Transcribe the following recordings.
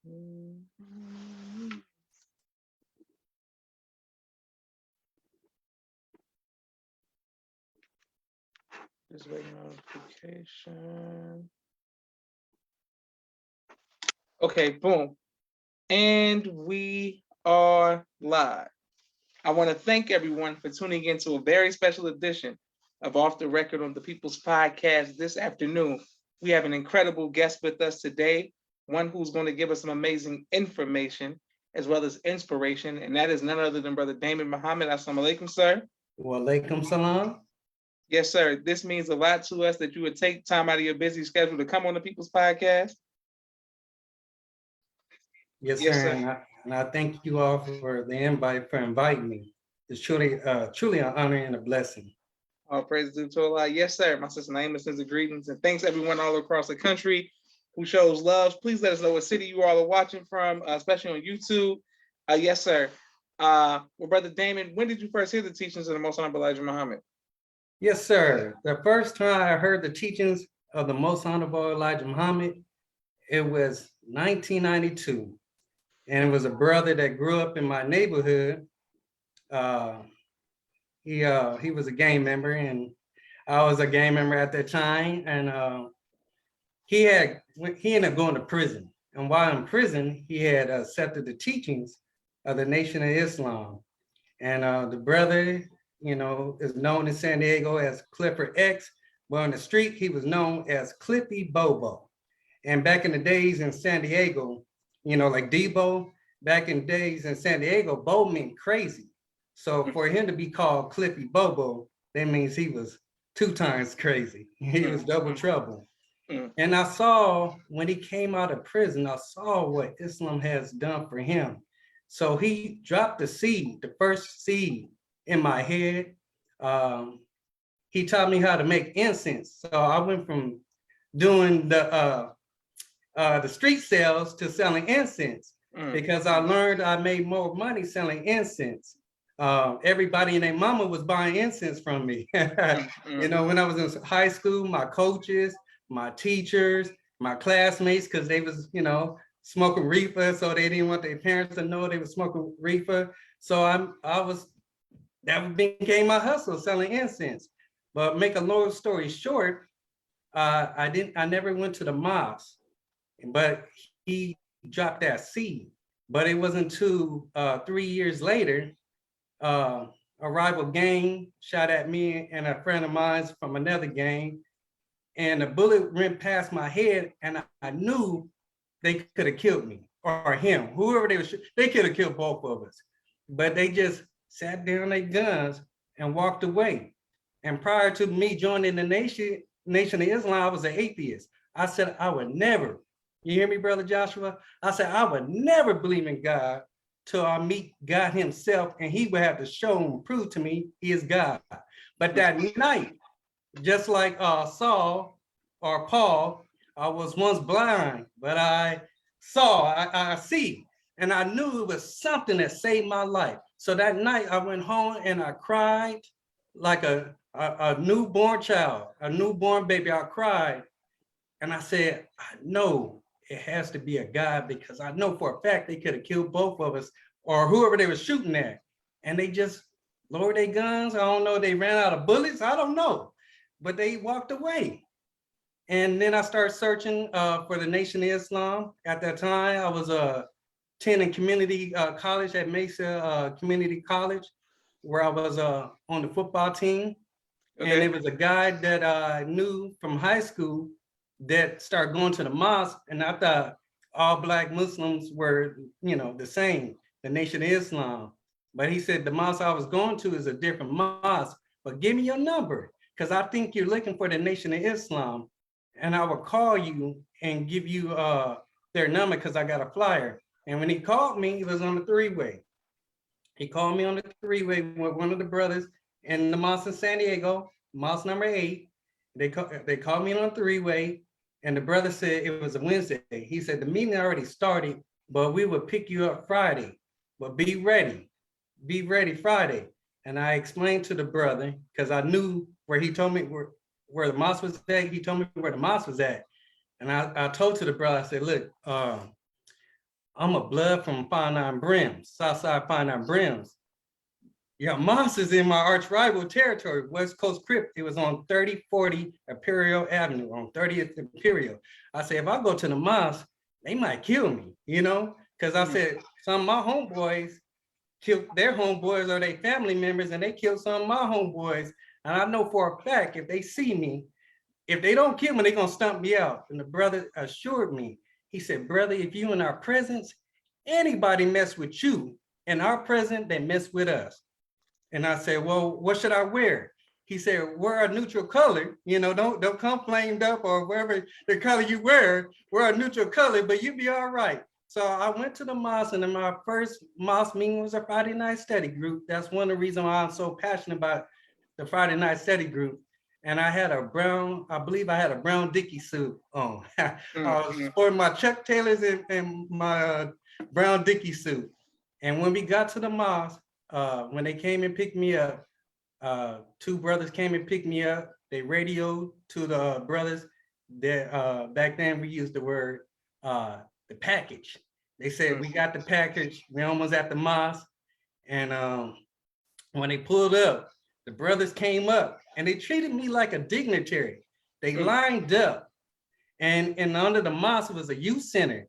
Just waiting notification. Okay, boom. And we are live. I want to thank everyone for tuning in to a very special edition of Off the Record on the People's Podcast this afternoon. We have an incredible guest with us today, one who's going to give us some amazing information as well as inspiration, and that is none other than Brother Damon Muhammad. Assalamu alaikum, sir. Wa alaikum salam. Yes, sir. This means a lot to us that you would take time out of your busy schedule to come on the People's Podcast. Yes, sir. And I thank you all for the invite, for inviting me. It's truly an honor and a blessing. All praise due to Allah. Yes, sir. My sister Naima sends the greetings, and thanks everyone all across the country who shows love. Please let us know what city you all are watching from, especially on YouTube. Yes, sir. Well, Brother Damon, when did you first hear the teachings of the Most Honorable Elijah Muhammad? Yes, sir. The first time I heard the teachings of the Most Honorable Elijah Muhammad, it was 1992. And it was a brother that grew up in my neighborhood. He was a gang member, and I was a gang member at that time. And he ended up going to prison. And while in prison, he had accepted the teachings of the Nation of Islam. And the brother, is known in San Diego as Clifford X. Well, on the street, he was known as Clippy Bobo. And back in the days in San Diego, like Debo, back in the days in San Diego, Bo meant crazy. So for him to be called Clippy Bobo, that means he was 2 times crazy. He was double trouble. And I saw when he came out of prison, I saw what Islam has done for him. So he dropped the seed, the first seed in my head. He taught me how to make incense. So I went from doing the street sales to selling incense because I learned I made more money selling incense. Everybody and their mama was buying incense from me. When I was in high school, my coaches, my teachers, my classmates, because they was, smoking reefer, so they didn't want their parents to know they were smoking reefer. So that became my hustle, selling incense. But make a long story short, I never went to the mosque, but he dropped that seed. But it wasn't until 3 years later, a rival gang shot at me and a friend of mine from another gang, and a bullet went past my head, and I knew they could have killed me or him, whoever they could have killed both of us. But they just sat down their guns and walked away. And prior to me joining the Nation of Islam, I was an atheist. I said, I would never, you hear me, Brother Joshua? I said, I would never believe in God till I meet God himself, and he would have to show and prove to me he is God. But that night, just like Saul or Paul, I was once blind, but I see, and I knew it was something that saved my life. So that night I went home and I cried like a newborn child, a newborn baby. I cried, and I said, I know it has to be a God, because I know for a fact they could have killed both of us or whoever they were shooting at. And they just lowered their guns. I don't know, they ran out of bullets. I don't know, but they walked away. And then I started searching for the Nation of Islam. At that time, I was attending community college at Mesa Community College, where I was on the football team. Okay. And it was a guy that I knew from high school that started going to the mosque, and I thought all Black Muslims were, the same, the Nation of Islam. But he said, the mosque I was going to is a different mosque, but give me your number, because I think you're looking for the Nation of Islam. And I will call you and give you their number, because I got a flyer. And when he called me, he was on the 3-way. He called me on the 3-way with one of the brothers in the mosque in San Diego, mosque number 8. They called me on the 3-way, and the brother said it was a Wednesday. He said the meeting already started, but we would pick you up Friday. But be ready Friday. And I explained to the brother, because I knew where he told me where the mosque was at. He told me where the mosque was at. And I told to the brother, I said, look, I'm a blood from Fine Nine Brims, Southside Fine Nine Brims. Yeah, Moss is in my arch rival territory, West Coast Crip. It was on 3040 Imperial Avenue, on 30th Imperial. I said, if I go to the Moss, they might kill me, because I said, some of my homeboys killed their homeboys or their family members, and they killed some of my homeboys. And I know for a fact, if they see me, if they don't kill me, they're going to stump me out. And the brother assured me, he said, brother, if you in our presence, anybody mess with you, in our presence, they mess with us. And I said, well, what should I wear? He said, wear a neutral color, don't come flamed up or wherever the color you wear a neutral color, but you be all right. So I went to the mosque, and then my first mosque meeting was a Friday night study group. That's one of the reasons why I'm so passionate about the Friday night study group. And I had I believe I had a brown Dickie suit on. I was sporting my Chuck Taylors and my brown Dickie suit. And when we got to the mosque, when they came and picked me up, two brothers came and picked me up. They radioed to the brothers that back then we used the word the package. They said, we got the package. We almost at the mosque. And when they pulled up, the brothers came up and they treated me like a dignitary. They lined up, and under the mosque was a youth center,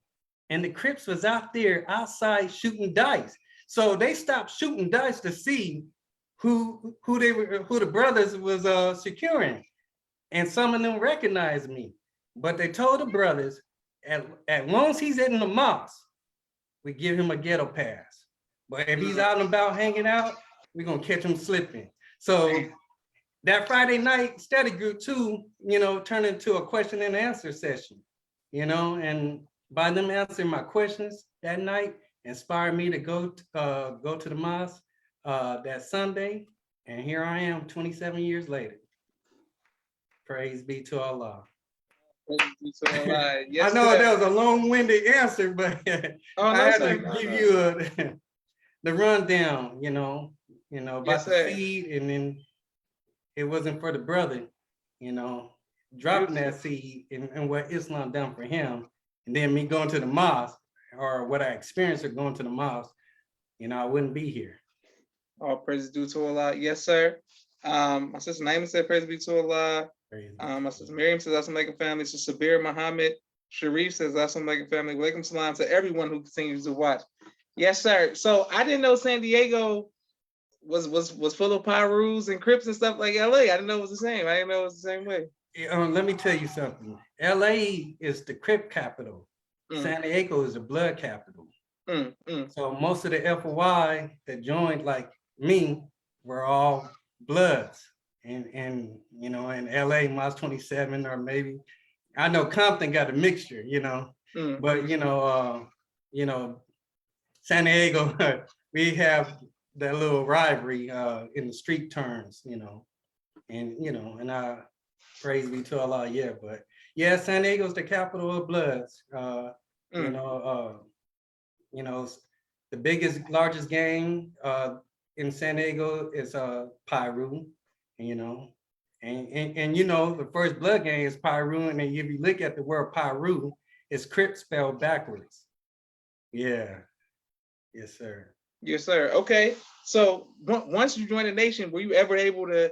and the Crips was out there outside shooting dice. So they stopped shooting dice to see who the brothers was securing, and some of them recognized me. But they told the brothers, as long as he's in the mosque, we give him a ghetto pass. But if he's out and about hanging out, we're gonna catch him slipping. So that Friday night study group too, turned into a question and answer session, and by them answering my questions that night, inspired me to go to the mosque that Sunday, and here I am 27 years later. Praise be to Allah. Yes, I know sir. that was a long-winded answer, but I had to give you the rundown, about the seed, and then it wasn't for the brother, dropping that seed and what Islam done for him, and then me going to the mosque, or what I experienced of going to the mosque, I wouldn't be here. All praise due to Allah. Yes, sir. My sister Naima said, praise be to Allah. My sister Miriam says, Assalamu alaikum family. Sister Sabir Muhammad Sharif says, Assalamu alaikum family. Walaikum salam to everyone who continues to watch. Yes, sir. So I didn't know San Diego was full of Pyrus and Crips and stuff like LA. I didn't know it was the same. I didn't know it was the same way. Let me tell you something. LA is the Crip capital. San Diego is the blood capital. So most of the FOI that joined like me were all bloods. And in LA, Mos 27, or maybe, I know Compton got a mixture, but San Diego, we have that little rivalry in the street terms, and I praise be to Allah, but yeah, San Diego's the capital of bloods. The biggest, largest gang in San Diego is Pyru, and the first blood gang is Pyru, and then if you look at the word Pyru, it's Crip spelled backwards. Yeah. Yes, sir. Yes, sir. Okay. So once you joined the nation, were you ever able to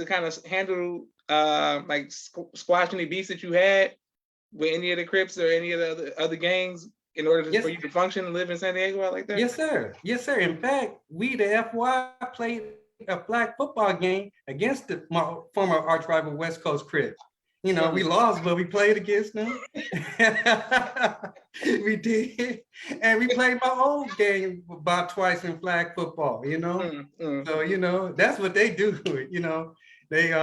kind of handle like squash any beefs that you had with any of the Crips or any of the other gangs in order for you to function and live in San Diego like that? Yes, sir. Yes, sir. In fact, we, the FY, played a flag football game against my former arch rival West Coast Crips. We lost, but we played against them. We did. And we played my old game about twice in flag football, So, that's what they do, They,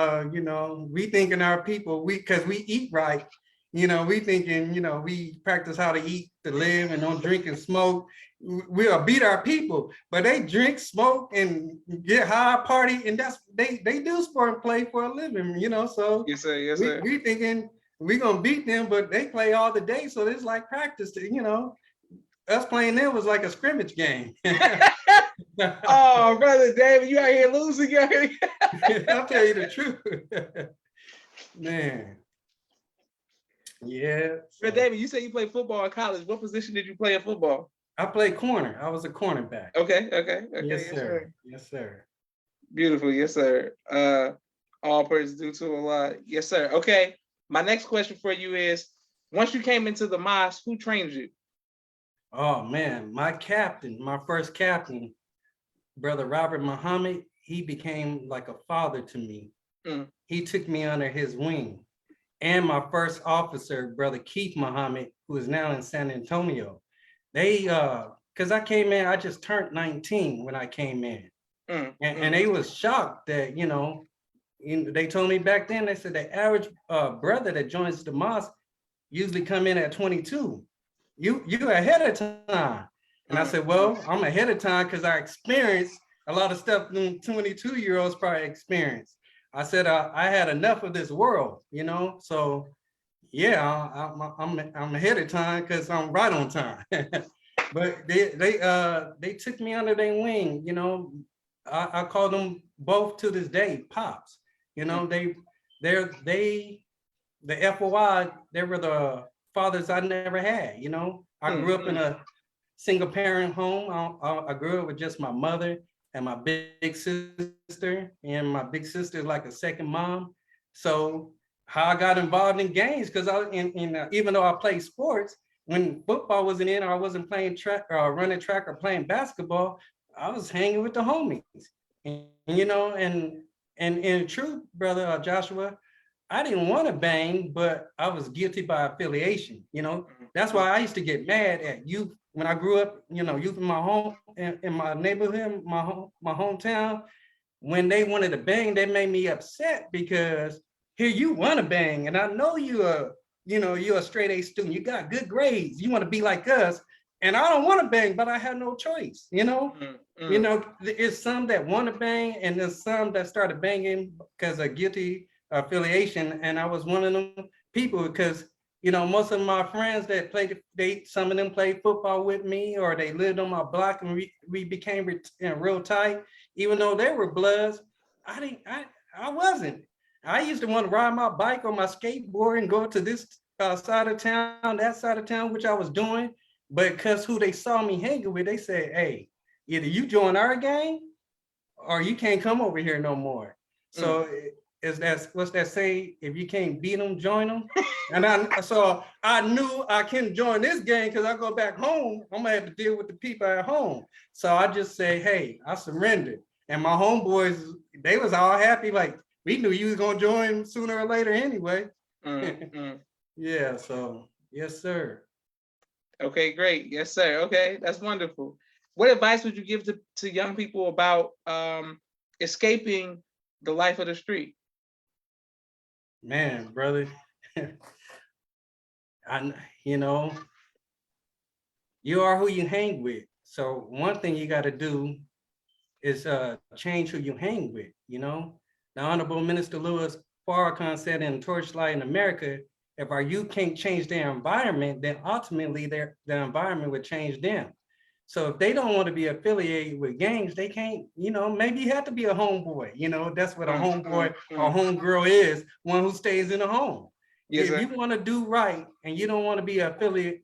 we thinking our people, because we eat right, we thinking, we practice how to eat, to live, and don't drink and smoke. We'll beat our people, but they drink, smoke, and get high, party, and that's they do sport and play for a living, So yes, sir. Yes, sir. We thinking we gonna beat them, but they play all the day, so it's like practice. Us playing them was like a scrimmage game. Oh, brother David, you out here losing, I'll tell you the truth, man. Yeah. But So David, you said you played football in college. What position did you play in football? I played corner. I was a cornerback. Okay, Yes, yes, sir. sir. Yes, sir. Beautiful, yes, sir. All praise due to Allah. Yes, sir. Okay. My next question for you is: once you came into the mosque, who trained you? Oh man, my captain, my first captain, Brother Robert Muhammad, he became like a father to me. Mm. He took me under his wing. And my first officer, Brother Keith Muhammad, who is now in San Antonio. They because I came in, I just turned 19 when I came in. And they was shocked that, they told me back then, they said the average brother that joins the mosque usually come in at 22. You ahead of time. And I said, well, I'm ahead of time because I experienced a lot of stuff than 22-year-olds probably experience. I said, I had enough of this world, so yeah, I'm ahead of time because I'm right on time. But they took me under their wing, I call them both to this day pops. They the FOI, they were the fathers I never had. I grew up in a single parent home. I grew up with just my mother and my big sister, and my big sister is like a second mom. So how I got involved in games, because even though I played sports, when football wasn't in, or I wasn't playing track or running track or playing basketball, I was hanging with the homies. And in truth, brother Joshua, I didn't want to bang, but I was guilty by affiliation. That's why I used to get mad at youth when I grew up. Youth in my home, in my neighborhood, my hometown. When they wanted to bang, they made me upset because here you want to bang, and I know you're a straight A student. You got good grades. You want to be like us, and I don't want to bang, but I had no choice. There's some that want to bang, and there's some that started banging because of guilty affiliation, and I was one of them people because most of my friends that some of them played football with me, or they lived on my block, and we became real tight. Even though they were bloods, I wasn't. I used to want to ride my bike or my skateboard and go to this side of town, that side of town, which I was doing. But because who they saw me hanging with, they said, "Hey, either you join our gang, or you can't come over here no more." So what's that say? If you can't beat them, join them. And I knew I couldn't join this gang because I go back home, I'm gonna have to deal with the people at home. So I just say, hey, I surrendered. And my homeboys, they was all happy, like we knew you was gonna join sooner or later anyway. Yeah, so yes, sir. Okay, great. Yes, sir. Okay, that's wonderful. What advice would you give to young people about escaping the life of the street? Man, brother, you are who you hang with. So one thing you got to do is change who you hang with. The Honorable Minister Louis Farrakhan said in Torchlight in America, if our youth can't change their environment, then ultimately the environment would change them. So if they don't want to be affiliated with gangs, they can't, maybe you have to be a homeboy. That's what a homeboy or homegirl is, one who stays in a home. Yes, if you want to do right and you don't want to be affiliated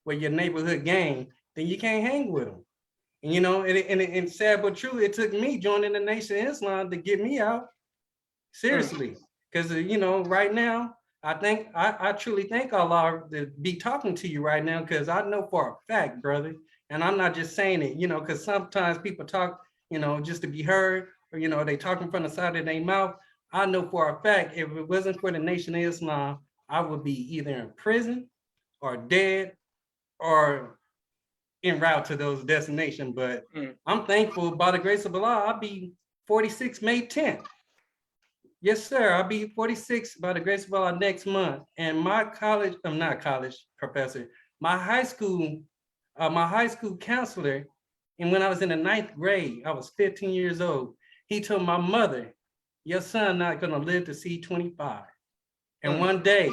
with your neighborhood gang, then you can't hang with them. And sad but true, it took me joining the Nation of Islam to get me out. Seriously. Because, right now, I truly think Allah to be talking to you right now, because I know for a fact, brother, and I'm not just saying it, because sometimes people talk, just to be heard, or they talking from the side of their mouth. I know for a fact, if it wasn't for the Nation of Islam, I would be either in prison or dead or en route to those destinations. But I'm thankful, by the grace of Allah, I'll be 46 May 10th. Yes, sir. I'll be 46 by the grace of Allah next month. And my I'm not college professor, my high school counselor, and when I was in the 9th grade, I was 15 years old, he told my mother, your son not gonna live to see 25. And one day,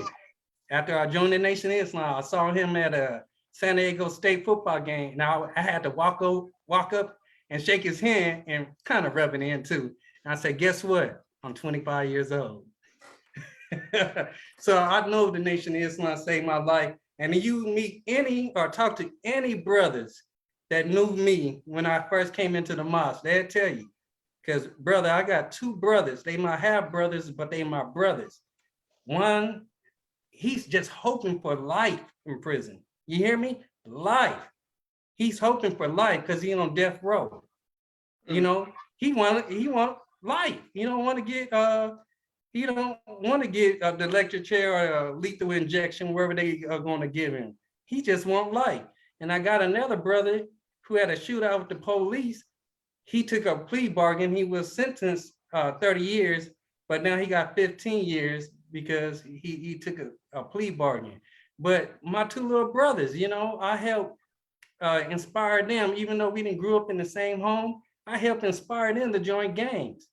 after I joined the Nation of Islam, I saw him at a San Diego State football game. Now I had to walk up and shake his hand and kind of rub it in too. And I said, guess what? I'm 25 years old. So I know the Nation of Islam saved my life. And you meet any or talk to any brothers that knew me when I first came into the mosque, they'll tell you. Because brother, I got two brothers. They might have brothers, but they my brothers. One, he's just hoping for life in prison. You hear me? Life. He's hoping for life because he's on death row. You know, he want life. He don't want to get the electric chair or a lethal injection, wherever they are going to give him. He just want life. And I got another brother who had a shootout with the police. He took a plea bargain. He was sentenced 30 years, but now he got 15 years because he took a plea bargain. But my two little brothers, you know, I helped inspire them, even though we didn't grow up in the same home. I helped inspire them to join gangs.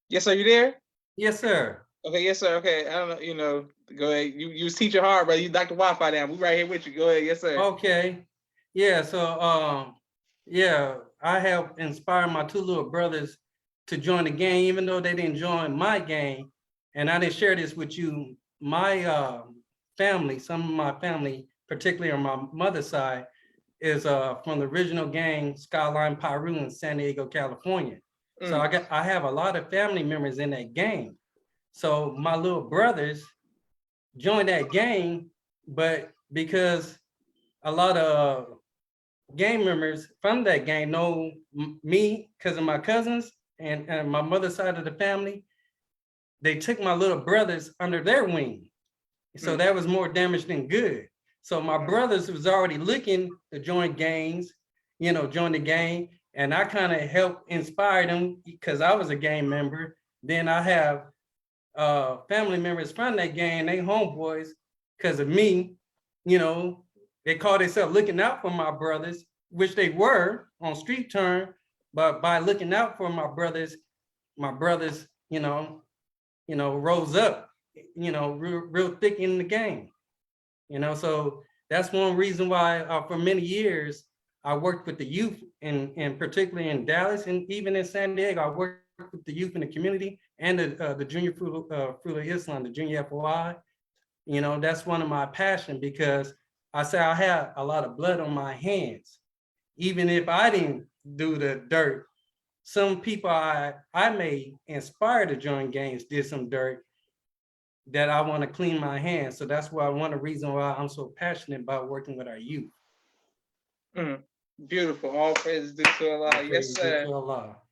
Yes, sir. You there? Yes, sir. Okay, yes, sir. Okay, I don't know. You know, go ahead. You was teaching hard, brother. You knocked the Wi-Fi down. We right here with you. Go ahead, yes, sir. Okay. Yeah. So yeah, I helped inspire my two little brothers to join the gang, even though they didn't join my gang. And I didn't share this with you. My family, some of my family, particularly on my mother's side, is from the original gang Skyline Pyru in San Diego, California. So I have a lot of family members in that gang. So my little brothers joined that gang, but because a lot of gang members from that gang know me because of my cousins and my mother's side of the family, they took my little brothers under their wing. So that was more damage than good. So my brothers was already looking to join gangs, you know, join the gang. And I kind of helped inspire them because I was a gang member. Then I have family members from that gang, they homeboys, because of me, you know, they call themselves looking out for my brothers, which they were on street term, but by looking out for my brothers, you know, rose up, you know, real thick in the game, you know. So that's one reason why for many years I worked with the youth, and particularly in Dallas and even in San Diego. I worked with the youth in the community and the Junior Fruit of Islam, the Junior FOI. You know, that's one of my passion, because I say I have a lot of blood on my hands. Even if I didn't do the dirt, some people I may inspire to join gangs did some dirt that I want to clean my hands. So that's why one of the reasons why I'm so passionate about working with our youth. Beautiful. All praises due to Allah. Yes, sir.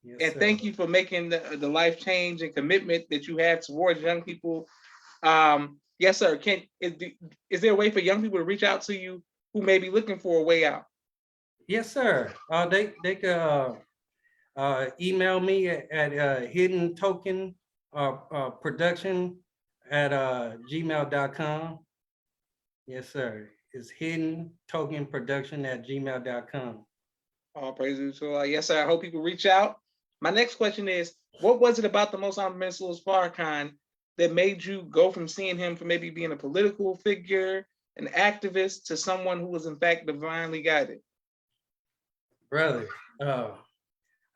Yes, and sir. Thank you for making the life change and commitment that you have towards young people. Yes, sir. Is there a way for young people to reach out to you who may be looking for a way out? Yes, sir. They could email me at hidden token production at gmail.com. Yes, sir. It's hidden token production at gmail.com. All praises to Allah. Yes, sir. I hope people reach out. My next question is, what was it about the Most Honorable Minister Farrakhan that made you go from seeing him for maybe being a political figure, an activist, to someone who was in fact divinely guided? Brother,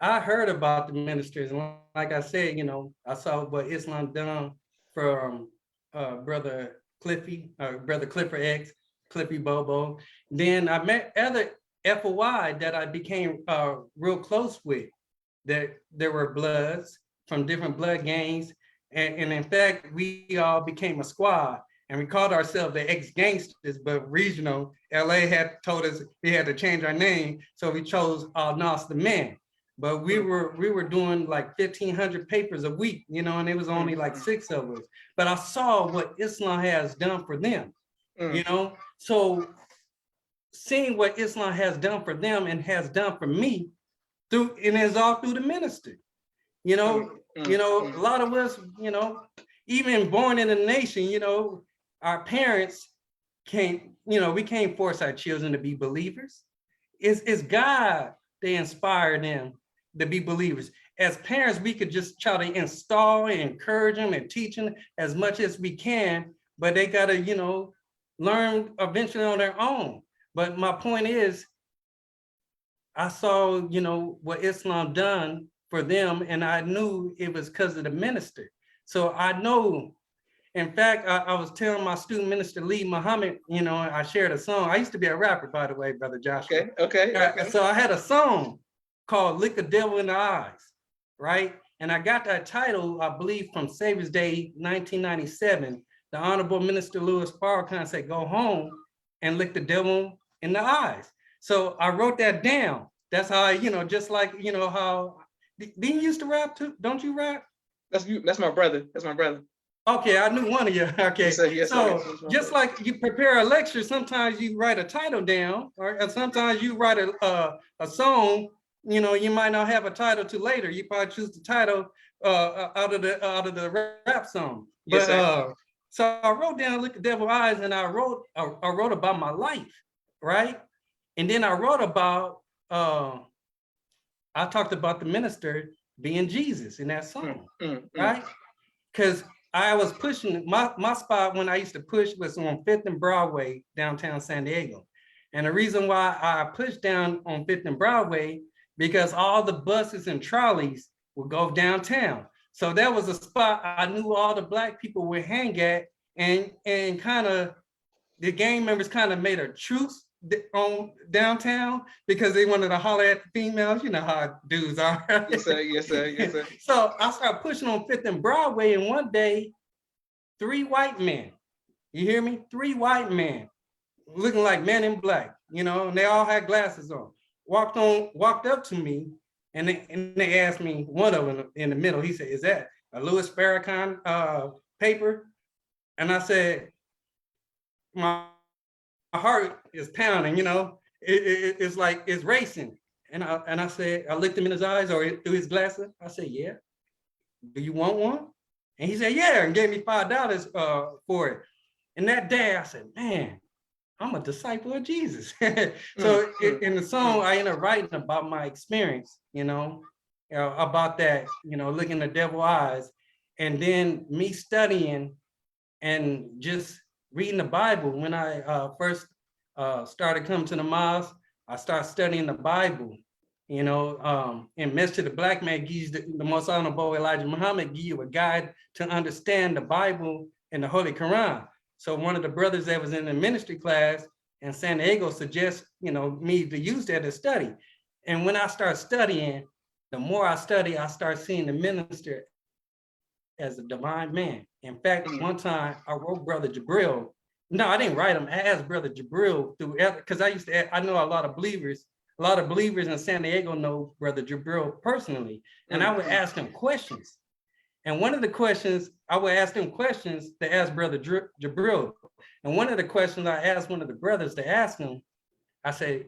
I heard about the ministers, and like I said, you know, I saw what Islam done from Brother Clifford X, Cliffy Bobo. Then I met other FOI that I became real close with. That there were bloods from different blood gangs, and in fact, we all became a squad, and we called ourselves the ex-gangsters, but regional. LA had told us we had to change our name, so we chose Nas the Man. But we were doing like 1,500 papers a week, you know, and it was only like 6 of us. But I saw what Islam has done for them, you know. So seeing what Islam has done for them and has done for me, and it's all through the minister, you know. You know, a lot of us, you know, even born in a nation, you know, our parents can't, you know, we can't force our children to be believers. It's God that inspired them to be believers. As parents, we could just try to install and encourage them and teach them as much as we can, but they gotta, you know, learn eventually on their own. But my point is, I saw, you know, what Islam done for them, and I knew it was because of the minister. So I know, in fact, I was telling my student minister, Lee Muhammad, I shared a song. I used to be a rapper, by the way, Brother Joshua. Okay. So I had a song called Lick a Devil in the Eyes, right? And I got that title, I believe, from Savior's Day 1997. The Honorable Minister Louis Farrakhan said, go home and lick the devil in the eyes. So I wrote that down. That's how just like, how, didn't you used to rap too? Don't you rap? That's you. That's my brother. Okay, I knew one of you. Okay, Yes, so sir. just like you prepare a lecture, sometimes you write a title down, or sometimes you write a song. You might not have a title to later. You probably choose the title out of the rap song. Yes, but so I wrote down "Look at Devil Eyes," and I wrote about my life, right? And then I wrote about I talked about the minister being Jesus in that song, right? Because I was pushing, my spot when I used to push was on 5th and Broadway, downtown San Diego. And the reason why I pushed down on 5th and Broadway, because all the buses and trolleys would go downtown. So that was a spot I knew all the Black people would hang at, and kind of the gang members kind of made a truce on downtown because they wanted to holler at the females. You know how dudes are. Yes, sir. So I started pushing on 5th and Broadway, and one day, 3 white men, you hear me? 3 white men, looking like Men in Black, and they all had glasses on, walked up to me, and they asked me, one of them in the middle, he said, "Is that a Louis Farrakhan paper?" And I said, my heart is pounding, it's like it's racing. And I said, I looked him in his eyes or through his glasses. I said, "Yeah, do you want one?" And he said, "Yeah," and gave me $5 for it. And that day I said, "Man, I'm a disciple of Jesus." So in the song, I ended up writing about my experience, about that, looking in the devil's eyes, and then me studying and just reading the Bible. When I first started coming to the mosque, I started studying the Bible. And Message to the Black Man gives the Most Honorable Elijah Muhammad give you a guide to understand the Bible and the Holy Quran. So one of the brothers that was in the ministry class in San Diego suggests, me to use that to study. And when I start studying, the more I study, I start seeing the minister as a divine man. In fact, one time I wrote Brother Jabril. No, I didn't write him. I asked Brother Jabril because I know a lot of believers in San Diego know Brother Jabril personally. And I would ask him questions. And one of the questions, I would ask them questions to ask Brother Jabril. And one of the questions I asked one of the brothers to ask him, I said,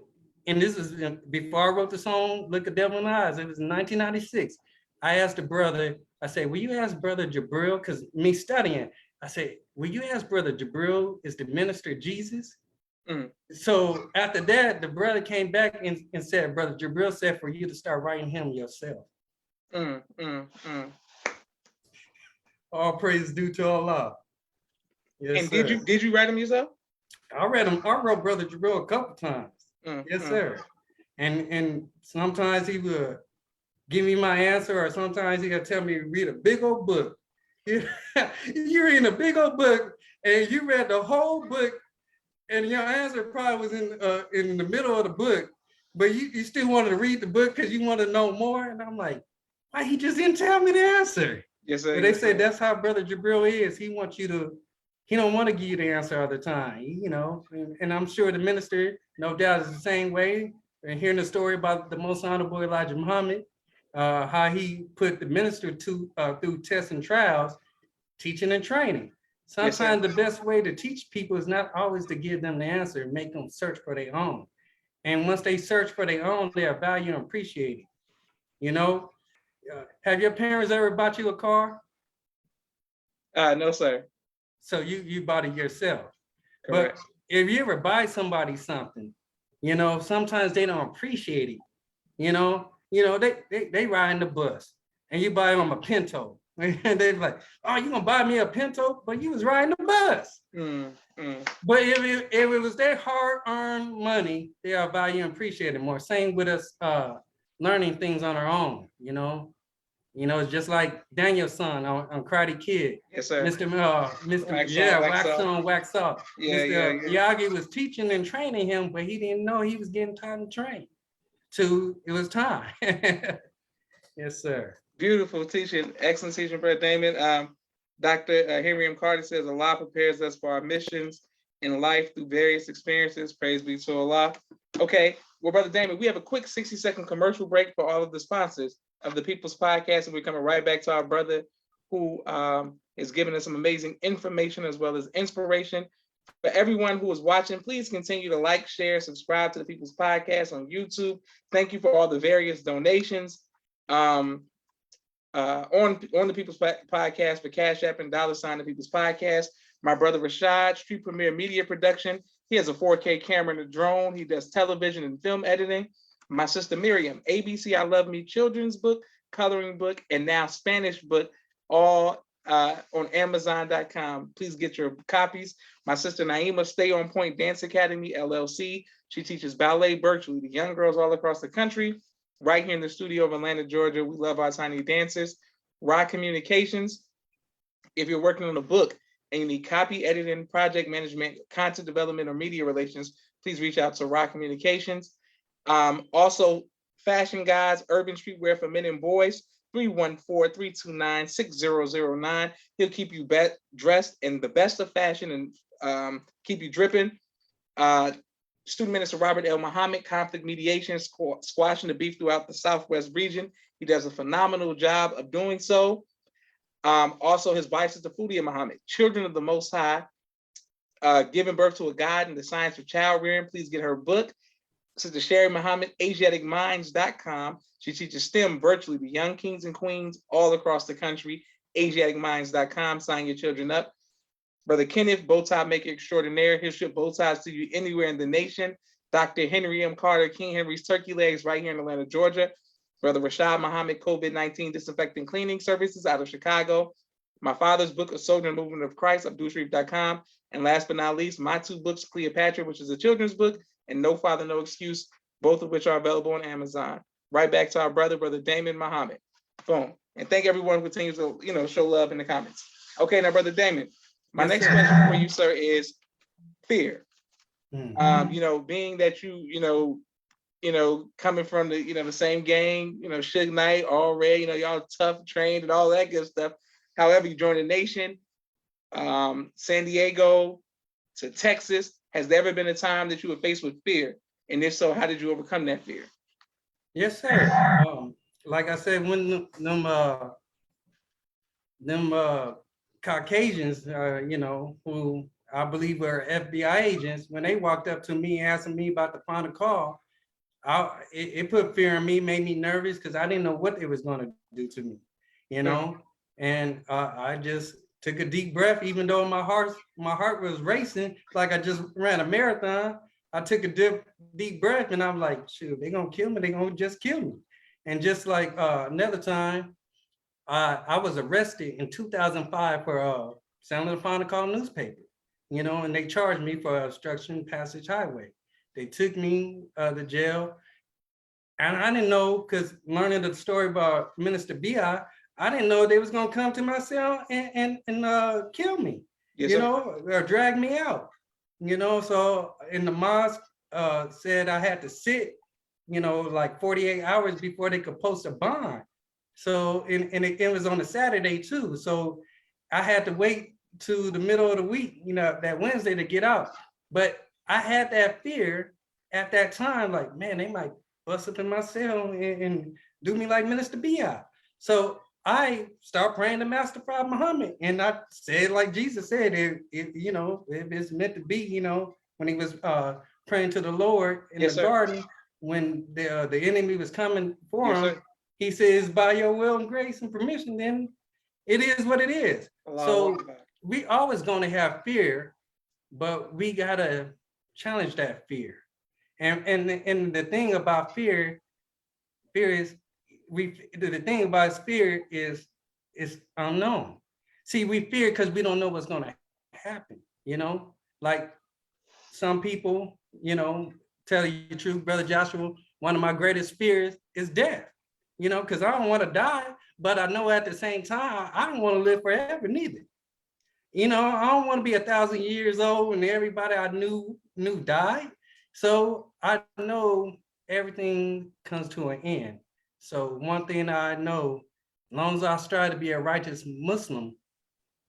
and this is before I wrote the song, Look at Devil in the Eyes, it was in 1996. I asked the brother, I said, "Will you ask Brother Jabril," because me studying, I said, "Will you ask Brother Jabril, is the minister Jesus?" So after that, the brother came back and said, "Brother Jabril said for you to start writing him yourself." All praise due to Allah. Yes, and sir. Did you write him yourself? I wrote Brother Jabril a couple times. Yes, sir. And sometimes he would give me my answer, or sometimes he'll tell me to read a big old book. You're reading a big old book, and you read the whole book, and your answer probably was in the middle of the book, but you still wanted to read the book because you want to know more. And I'm like, why he just didn't tell me the answer? Yes, sir. But they say that's how Brother Jabril is. He don't want to give you the answer all the time, and I'm sure the minister, no doubt, is the same way. And hearing the story about the Most Honorable Elijah Muhammad, how he put the minister through tests and trials, teaching and training. Sometimes the best way to teach people is not always to give them the answer, make them search for their own. And once they search for their own, they are valued and appreciated. Have your parents ever bought you a car? No, sir. So you bought it yourself. Correct. But if you ever buy somebody something, sometimes they don't appreciate it. They ride in the bus and you buy them a Pinto. And they're like, "Oh, you gonna buy me a Pinto?" But you was riding the bus. But if it was their hard-earned money, they are valued and appreciated more. Same with us, learning things on our own, it's just like Daniel's son on Karate Kid. Yes, sir. Mr. Wax on, wax Wax off. on, wax off. Yeah, Mr. yeah. Miyagi was teaching and training him, but he didn't know he was getting time to train. It was time. Yes, sir. Beautiful teaching, excellent teaching, Brother Damon. Dr. Henry M. Carter says Allah prepares us for our missions in life through various experiences. Praise be to Allah. Okay, well, Brother Damon, we have a quick 60-second commercial break for all of the sponsors of the People's Podcast, and we're coming right back to our brother who is giving us some amazing information as well as inspiration. For everyone who is watching, please continue to like, share, subscribe to the People's Podcast on YouTube. Thank you for all the various donations. On the People's Podcast for Cash App and $ the People's Podcast. My brother Rashad, Street Premier Media Production. He has a 4K camera and a drone. He does television and film editing. My sister Miriam, ABC I Love Me children's book, coloring book, and now Spanish book, all on Amazon.com. Please get your copies. My sister Naima, Stay On Point Dance Academy, LLC. She teaches ballet virtually to young girls all across the country. Right here in the studio of Atlanta, Georgia. We love our tiny dancers. Rock Communications. If you're working on a book and you need copy editing, project management, content development, or media relations, please reach out to Rock Communications. Also, Fashion Guys, Urban Streetwear for Men and Boys, 314-329-6009. He'll keep you dressed in the best of fashion and keep you dripping. Student Minister Robert L. Muhammad, conflict mediation, squashing the beef throughout the Southwest region. He does a phenomenal job of doing so. Also, his wife, Sister Fudia Muhammad, Children of the Most High, giving birth to a God in the science of child rearing. Please get her book. Sister Sherry Muhammad, AsiaticMinds.com. She teaches STEM virtually to young kings and queens all across the country. AsiaticMinds.com. Sign your children up. Brother Kenneth, Bow Tie Maker Extraordinaire. He'll ship bow ties to you anywhere in the nation. Dr. Henry M. Carter, King Henry's Turkey Legs, right here in Atlanta, Georgia. Brother Rashad Muhammad, COVID-19 Disinfecting Cleaning Services out of Chicago. My father's book, A Soldier in the Movement of Christ, AbdulSharif.com. And last but not least, my two books, Cleopatra, which is a children's book, and No Father, No Excuse, both of which are available on Amazon. Right back to our Brother Damon Muhammad. Boom. And thank everyone who continues to, show love in the comments. Okay, now, Brother Damon, my next question for you, sir, is fear. Being that you coming from the, the same gang, Suge Knight, all red, y'all tough, trained, and all that good stuff. However, you joined the nation, San Diego to Texas. Has there ever been a time that you were faced with fear? And if so, how did you overcome that fear? Yes, sir. Like I said, when them Caucasians, who I believe were FBI agents, when they walked up to me asking me about the final call, it put fear in me, made me nervous because I didn't know what they was going to do to me, And I just took a deep breath, even though my heart was racing, like I just ran a marathon. I took a deep breath, and I'm like, shoot, they're gonna kill me. They're gonna just kill me. And just like another time, I was arrested in 2005 for selling the final call newspaper, and they charged me for obstruction passage highway. They took me to jail, and I didn't know, because learning the story about Minister B.I., I didn't know they was gonna come to my cell and kill me, yes, or drag me out, So in the mosque said I had to sit, like 48 hours before they could post a bond. So and it was on a Saturday too. So I had to wait to the middle of the week, that Wednesday to get out. But I had that fear at that time, like, man, they might bust up in my cell and do me like Minister B.I. So I start praying to Master Prophet Muhammad, and I said, like Jesus said, if it's meant to be, when he was praying to the Lord in the garden, when the enemy was coming for him, he says, by your will and grace and permission, then it is what it is. So we always going to have fear, but we gotta challenge that fear. And the thing about fear is the thing about fear is unknown. See, we fear because we don't know what's going to happen. Like some people, tell you the truth, Brother Joshua, one of my greatest fears is death, you know, because I don't want to die, but I know at the same time, I don't want to live forever neither. You know, I don't want to be 1,000 years old and everybody I knew died. So I know everything comes to an end. So one thing I know, as long as I strive to be a righteous Muslim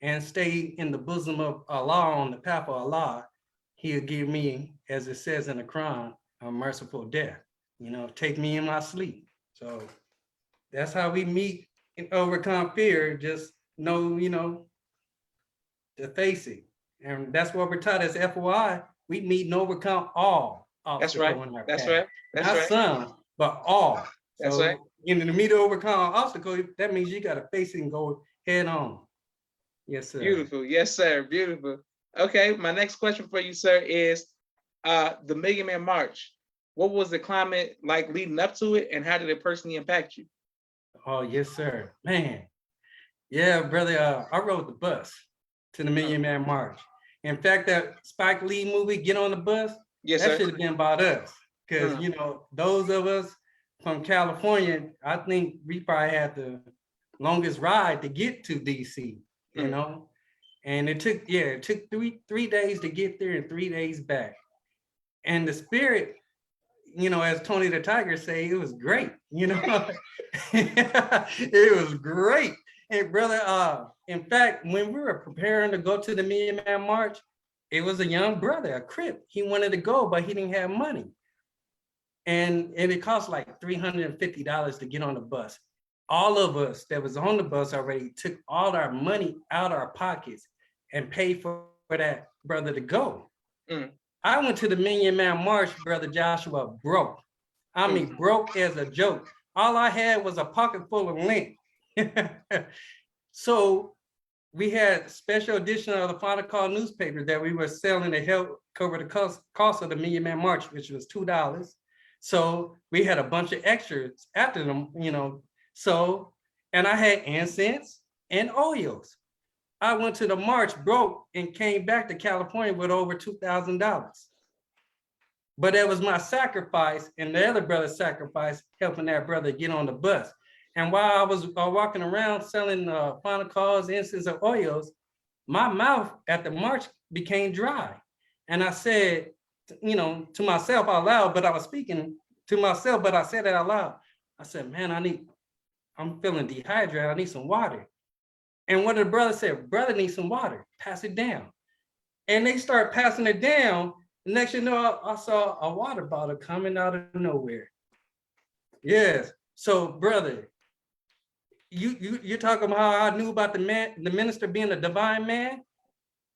and stay in the bosom of Allah, on the path of Allah, He'll give me, as it says in the Quran, a merciful death. You know, take me in my sleep. So that's how we meet and overcome fear. Just know, you know, to face it. And that's what we're taught as FOI. We meet and overcome all That's obstacles right. in our That's path. right. That's Not right. some, but all. That's So right. in the meet to overcome obstacles, that means you got to face it and go head on. Yes, sir. Beautiful. Yes, sir. Beautiful. Okay. My next question for you, sir, is the Million Man March. What was the climate like leading up to it, and how did it personally impact you? Oh, yes, sir. Man. Yeah, brother. I rode the bus to the Million Man March. In fact, that Spike Lee movie, Get on the Bus, Yes, that sir. should have been about us. Because, you know, those of us from California, I think we probably had the longest ride to get to DC, you know? And it took three days to get there and 3 days back. And the spirit, you know, as Tony the Tiger say, it was great, you know? It was great. And brother, in fact, when we were preparing to go to the Million Man March, it was a young brother, a Crip. He wanted to go, but he didn't have money. And it cost like $350 to get on the bus. All of us that was on the bus already took all our money out our pockets and paid for that brother to go. I went to the Million Man March, brother Joshua, broke. I mean, broke as a joke. All I had was a pocket full of lint. So we had special edition of the Final Call newspaper that we were selling to help cover the cost of the Million Man March, which was $2. So we had a bunch of extras after them, you know. So, and I had incense and oils. I went to the march broke and came back to California with over $2,000. But that was my sacrifice and the other brother's sacrifice, helping that brother get on the bus. And while I was walking around selling final calls, incense, and oils, my mouth at the march became dry. And I said, you know, to myself out loud, but I was speaking to myself, but I said it out loud. I said, man, I'm feeling dehydrated. I need some water. And one of the brothers said, brother needs some water, pass it down. And they start passing it down. The next you know, I saw a water bottle coming out of nowhere. Yes. So, brother, you're talking about how I knew about the minister being a divine man.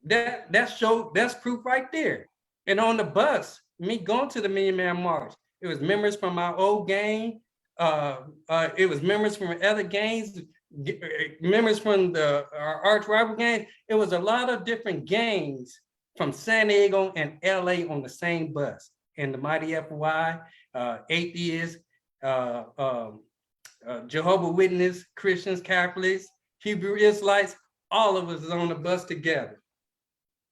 That's proof right there. And on the bus, me going to the Million Man March, it was members from my old gang. It was members from other gangs, members from our arch rival gang. It was a lot of different gangs from San Diego and LA on the same bus. And the Mighty FY, atheists, Jehovah's Witnesses, Christians, Catholics, Hebrew Israelites, all of us is on the bus together.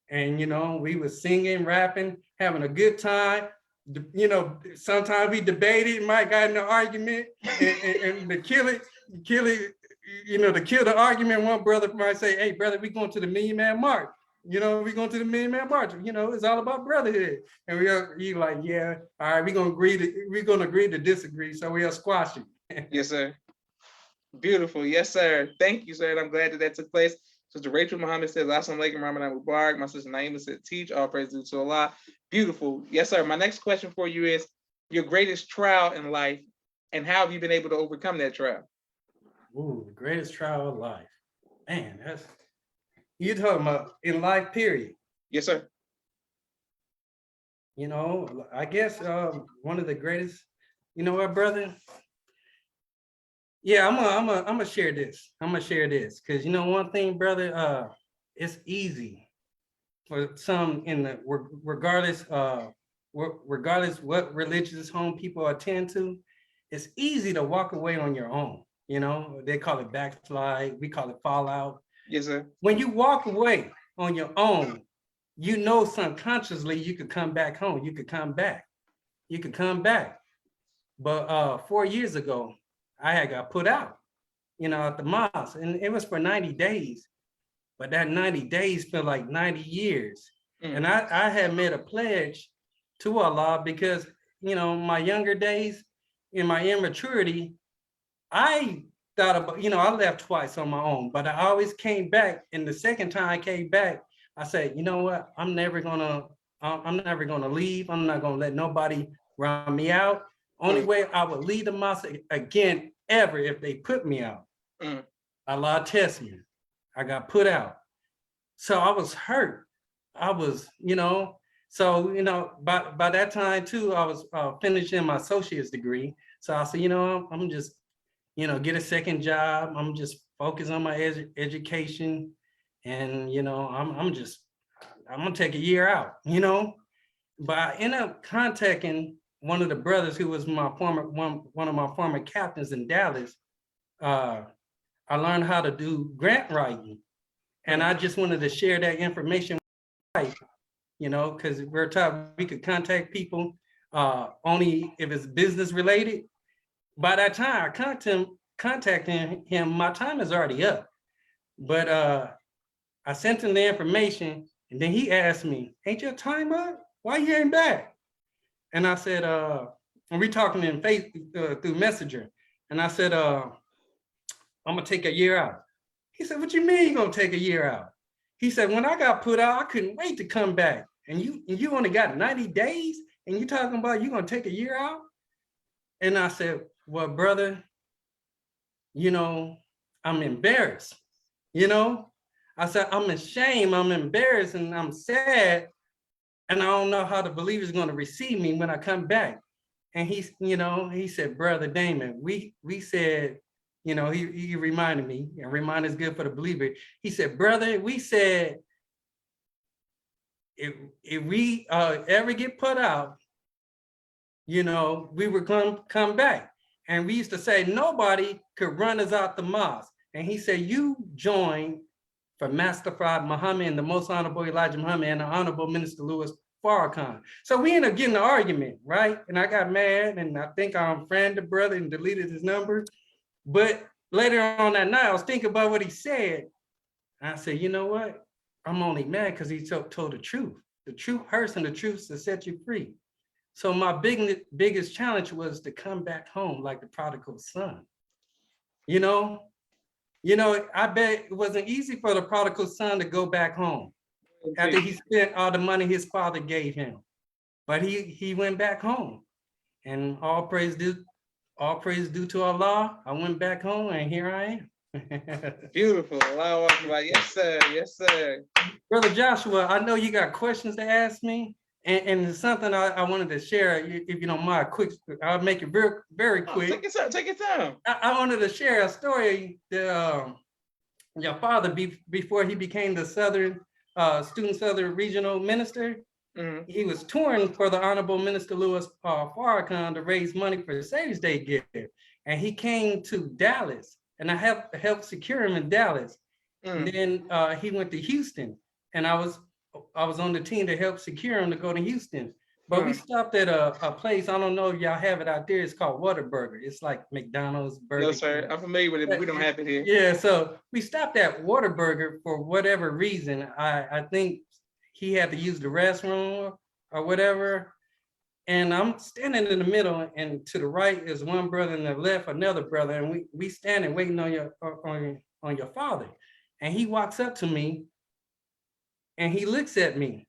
And, you know, we were singing, rapping, having a good time. You know, sometimes we debated, might got in an argument, and to kill it, you know, to kill the argument, one brother might say, hey, brother, we going to the Million Man March. You know, we going to the Million Man March. You know, it's all about brotherhood. And you like, yeah, all right, we're gonna agree to disagree. So we'll squash it. Yes, sir. Beautiful. Yes, sir. Thank you, sir. And I'm glad that took place. Sister Rachel Muhammad says, Assalamu alaikum, Ramadan Mubarak. My sister Naima said, teach, all praise due to Allah. Beautiful. Yes, sir. My next question for you is your greatest trial in life, and how have you been able to overcome that trial? Ooh, the greatest trial of life. Man, you're talking about in life, period. Yes, sir. You know, I guess one of the greatest, you know what, brother? Yeah, I'm gonna share this. I'm gonna share this because you know one thing, brother. It's easy for some regardless what religious home people attend to. It's easy to walk away on your own. You know, they call it backslide. We call it fallout. Yes, sir. When you walk away on your own, you know subconsciously you could come back home. You could come back. But 4 years ago, I had got put out, at the mosque, and it was for 90 days. But that 90 days felt like 90 years. And I had made a pledge to Allah because, my younger days, in my immaturity, I thought about, I left twice on my own, but I always came back. And the second time I came back, I said, you know what? I'm never gonna leave. I'm not gonna let nobody run me out. Only way I would leave the mosque again ever if they put me out. Allah test me. I got put out. So I was hurt. I was, by that time too, I was finishing my associate's degree. So I said, I'm just, get a second job. I'm just focus on my education. And, I'm gonna take a year out, But I ended up contacting one of the brothers who was one of my former captains in Dallas. I learned how to do grant writing. And I just wanted to share that information with because we're taught we could contact people only if it's business related. By that time I contacting him, my time is already up. But I sent him the information, and then he asked me, ain't your time up? Why you ain't back? And I said, and we talking in Facebook through Messenger. And I said, I'm gonna take a year out. He said, what you mean you gonna take a year out? He said, when I got put out, I couldn't wait to come back. And you only got 90 days and you talking about you gonna take a year out? And I said, well, brother, I'm embarrassed. I said, I'm ashamed, I'm embarrassed, and I'm sad. And I don't know how the believer's gonna receive me when I come back. And he said, brother Damon, we said, he reminded me, and remind is good for the believer. He said, brother, we said, if we ever get put out, we were going to come back. And we used to say, nobody could run us out the mosque. And he said, you joined for Master Prophet Muhammad and the Most Honorable Elijah Muhammad and the Honorable Minister Louis Farrakhan. So we ended up getting an argument, right? And I got mad, and I think I unfriended the brother and deleted his number. But later on that night, I was thinking about what he said. I said, you know what? I'm only mad because he told the truth. The truth hurts, and the truth to set you free. So my biggest challenge was to come back home like the prodigal son. I bet it wasn't easy for the prodigal son to go back home after he spent all the money his father gave him. But he went back home, and all praise due to Allah. I went back home, and here I am. Beautiful. Allahu Akbar. Yes, sir. Yes, sir. Brother Joshua, I know you got questions to ask me, and it's something I wanted to share. If you don't mind, quick, I'll make it very, very quick. Take your time. I wanted to share a story that your father, before he became the Student Southern Regional Minister, he was touring for the Honorable Minister Louis Farrakhan to raise money for the Savior's Day gift. And he came to Dallas, and I helped secure him in Dallas. And then he went to Houston, and I was on the team to help secure him to go to Houston. But we stopped at a place, I don't know if y'all have it out there, it's called Whataburger. It's like McDonald's burger. No, sir, I'm familiar with it, but we don't have it here. Yeah, so we stopped at Whataburger for whatever reason. I think he had to use the restroom or whatever. And I'm standing in the middle, and to the right is one brother, and the left another brother, and we standing waiting on your father. And he walks up to me, and he looks at me.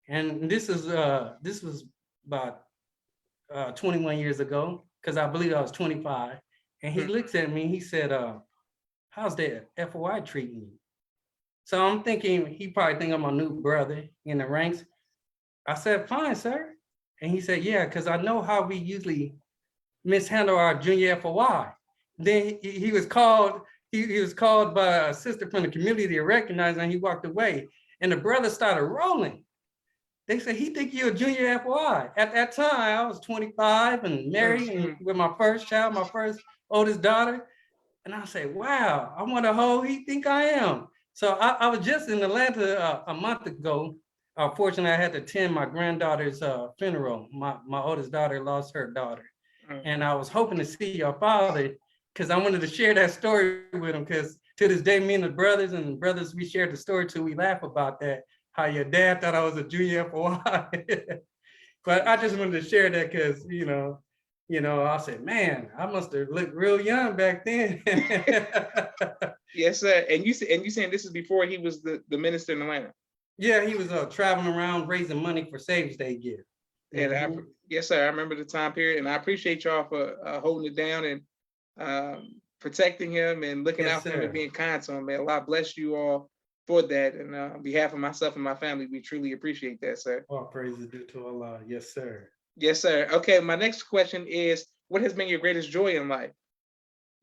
And this was about 21 years ago, because I believe I was 25. And he looks at me, he said, how's that FOI treating you? So I'm thinking, he probably think I'm a new brother in the ranks. I said, fine, sir. And he said, yeah, because I know how we usually mishandle our junior FOI. Then he was called, he was called by a sister from the community to recognize, and he walked away. And the brother started rolling. They said, he think you're a junior FOI. At that time, I was 25 and married and with my first child, my first oldest daughter. And I said, wow, I wonder how he think I am. So I was just in Atlanta a month ago. Fortunately, I had to attend my granddaughter's funeral. My oldest daughter lost her daughter. And I was hoping to see your father because I wanted to share that story with him. Because to this day, me and the brothers we shared the story too. We laugh about that. How your dad thought I was a junior FOI. But I just wanted to share that because I said, man, I must have looked real young back then. Yes, sir. And you saying this is before he was the minister in Atlanta? Yeah, he was traveling around raising money for Savior's Day gift. And yes, sir. I remember the time period, and I appreciate y'all for holding it down and protecting him and looking out for him and being kind to him. Man, Allah bless you all for that. And on behalf of myself and my family, we truly appreciate that, sir. All praises due to Allah. Yes, sir. Yes, sir. Okay, my next question is, what has been your greatest joy in life?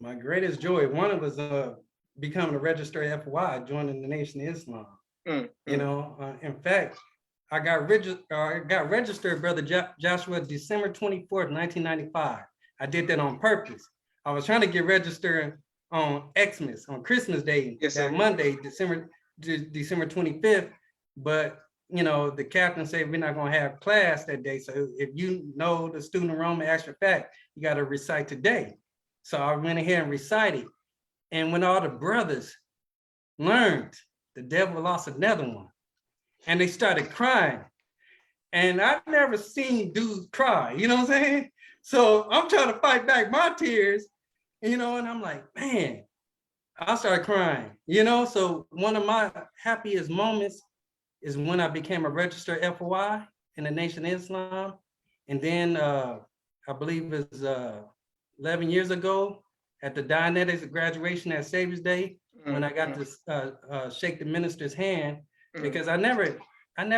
My greatest joy, one of was becoming a registered FY, joining the Nation of Islam. In fact, I got registered, Brother Joshua, December 24th, 1995. I did that on purpose. I was trying to get registered on Xmas, on Christmas Day, that Monday, December 25th. But, the captain said we're not going to have class that day. So if you know the student enrollment extra fact, you got to recite today. So I went ahead and recited. And when all the brothers learned, the devil lost another one. And they started crying. And I've never seen dudes cry, you know what I'm saying? So I'm trying to fight back my tears, and I'm like, man, I started crying, So one of my happiest moments is when I became a registered FOI in the Nation of Islam. And then I believe it was 11 years ago at the Dianetics graduation at Savior's Day, when I got to shake the minister's hand, because I never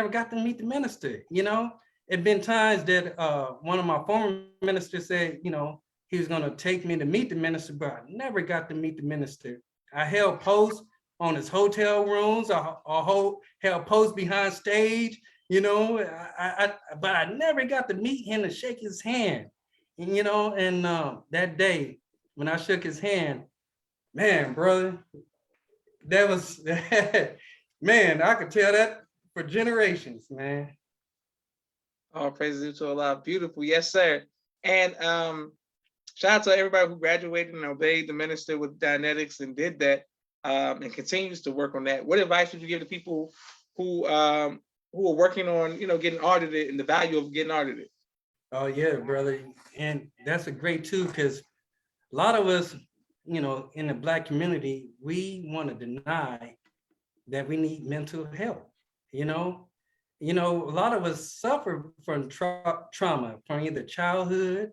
got to meet the minister. It'd been times that one of my former ministers said, he was going to take me to meet the minister, but I never got to meet the minister. I held posts on his hotel rooms, I held posts behind stage, but I never got to meet him and shake his hand. And that day when I shook his hand, man, brother, that was, man, I could tell that for generations, man. All praises to Allah. Beautiful. Yes, sir. And shout out to everybody who graduated and obeyed the minister with Dianetics and did that and continues to work on that. What advice would you give to people who are working on, getting audited and the value of getting audited? Oh, yeah, brother. And that's a great too, because a lot of us, in the Black community, we want to deny that we need mental health. A lot of us suffer from trauma from either childhood,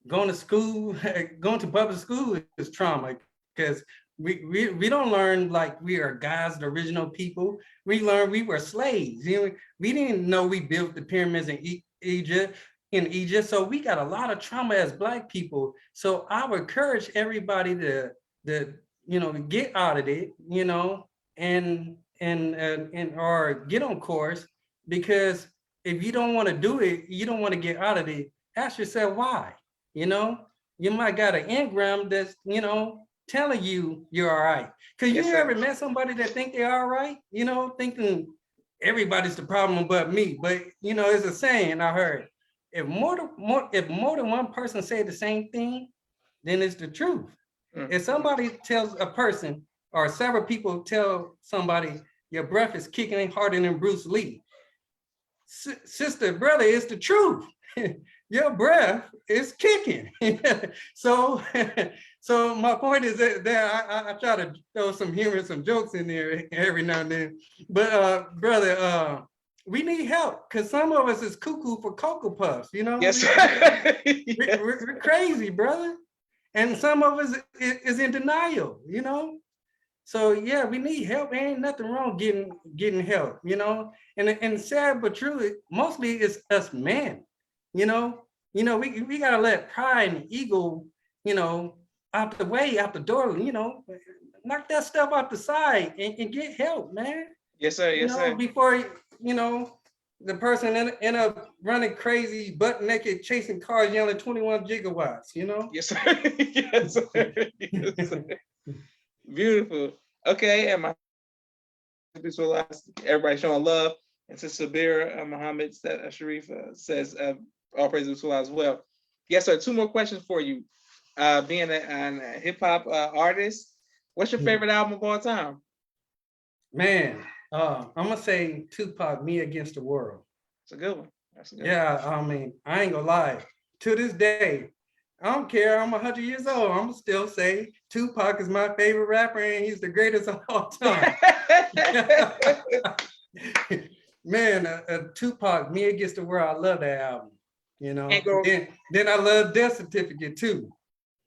going to school, going to public school is trauma, because we don't learn like we are God's original people. We learn we were slaves. We didn't know we built the pyramids in Egypt. So we got a lot of trauma as Black people. So I would encourage everybody to get audited, and or get on course, because if you don't want to do it, you don't want to get audited, ask yourself why. You might got an engram that's telling you you're all right. Because you ever met somebody that think they're all right, thinking everybody's the problem but me. But it's a saying I heard, if more than one person say the same thing, then it's the truth. If somebody tells a person, or several people tell somebody, your breath is kicking harder than Bruce Lee, sister, brother, it's the truth. Your breath is kicking. So my point is that I try to throw some humor, some jokes in there every now and then. But brother, we need help, because some of us is cuckoo for Cocoa Puffs, Yes. We're crazy, brother. And some of us is in denial, So yeah, we need help. There ain't nothing wrong getting help, And sad but true, mostly it's us men, we gotta let pride and ego, out the way, out the door, knock that stuff out the side and get help, man. Yes, sir. Yes, sir. Before the person end up running crazy, butt naked, chasing cars, yelling 21 gigawatts, Yes, sir. Yes, sir. Yes, sir. Beautiful. Okay, and everybody showing love. And Sister Sabira Muhammad Sharif says, All praise to Allah as well. Yes, sir. 2 more questions for you. Being a hip hop artist, what's your favorite album of all time? Man, I'm gonna say Tupac, Me Against the World. It's a good one. That's a good Yeah, I mean, I ain't gonna lie. To this day, I don't care. I'm 100 years old. I'm gonna still say Tupac is my favorite rapper, and he's the greatest of all time. Man, Tupac, Me Against the World. I love that album. You know. Then I love Death Certificate too.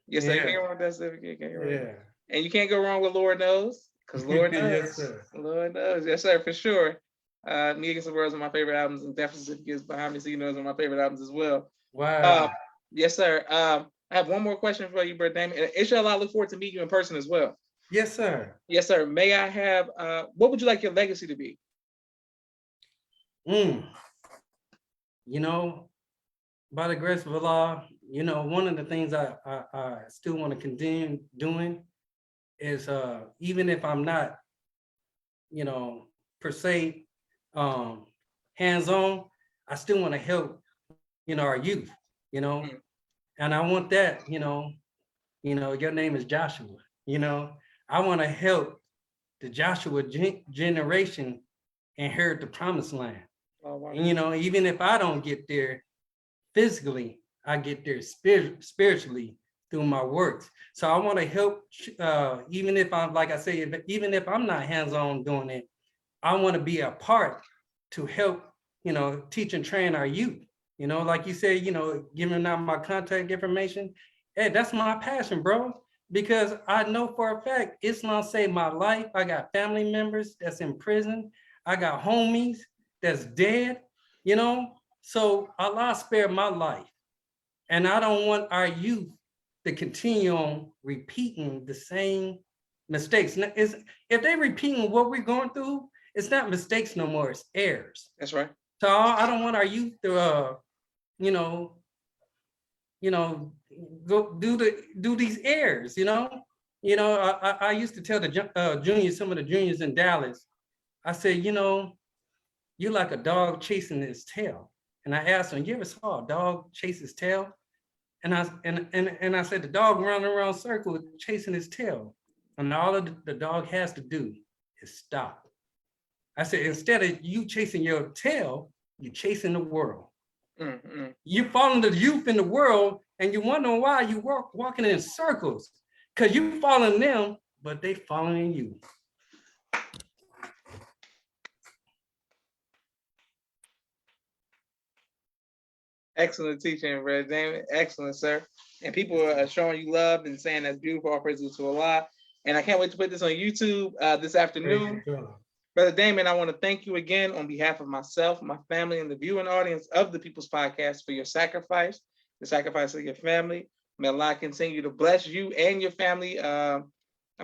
Yes, sir. You can't go wrong with Death Certificate. Yeah. And you can't go wrong with Lord Knows, because Lord knows. Yes, sir. Lord knows. Yes, sir, for sure. Me Against the World is one of my favorite albums, and Death Certificate Behind Me, so you know, is one of my favorite albums as well. Wow. Yes, sir. I have one more question for you, Brother Damon. And inshallah, I look forward to meeting you in person as well. Yes, sir. Yes, sir. May I have, what would you like your legacy to be? You know, by the grace of Allah, you know, one of the things I still want to continue doing is even if I'm not, you know, per se hands-on, I still want to help, you know, our youth, you know, and I want that, you know, your name is Joshua, you know, I want to help the Joshua generation inherit the promised land. Oh, wow. And, you know, even if I don't get there physically, I get there spiritually through my works. So I want to help, even if I'm, like I say, even if I'm not hands-on doing it, I want to be a part to help, you know, teach and train our youth. You know, like you said, you know, giving out my contact information. Hey, that's my passion, bro. Because I know for a fact, Islam saved my life. I got family members that's in prison. I got homies that's dead, you know? So Allah spared my life. And I don't want our youth to continue on repeating the same mistakes. Now, if they're repeating what we're going through, it's not mistakes no more, it's errors. That's right. So I don't want our youth to, you know, go do these errors, you know? You know, I used to tell the juniors, some of the juniors in Dallas, I said, you know, you're like a dog chasing his tail. And I asked them, you ever saw a dog chase his tail? And I said, the dog running around circle chasing his tail. And all the dog has to do is stop. I said, instead of you chasing your tail, you're chasing the world. You following the youth in the world, and you wondering why you walking in circles, because you following them, but they following you. Excellent teaching, Brother Damon. Excellent, sir. And people are showing you love and saying that's beautiful. All praise to Allah. And I can't wait to put this on YouTube this afternoon. Brother Damon, I want to thank you again on behalf of myself, my family, and the viewing audience of the People's Podcast for your sacrifice, the sacrifice of your family. May Allah continue to bless you and your family. I'm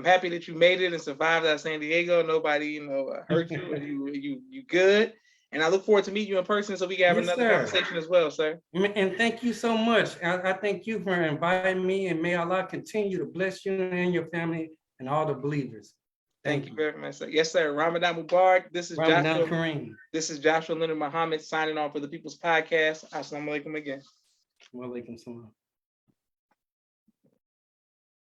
happy that you made it and survived out of San Diego. Nobody, you know, hurt you, and you good. And I look forward to meeting you in person so we can have another conversation as well, sir. And thank you so much. I thank you for inviting me, and may Allah continue to bless you and your family and all the believers. Thank you very much, sir. Yes, sir. Ramadan Mubarak. This is Ramadan Kareem. This is Joshua Leonard Muhammad signing off for the People's Podcast. Assalamu alaikum again. Wa alaikum salam.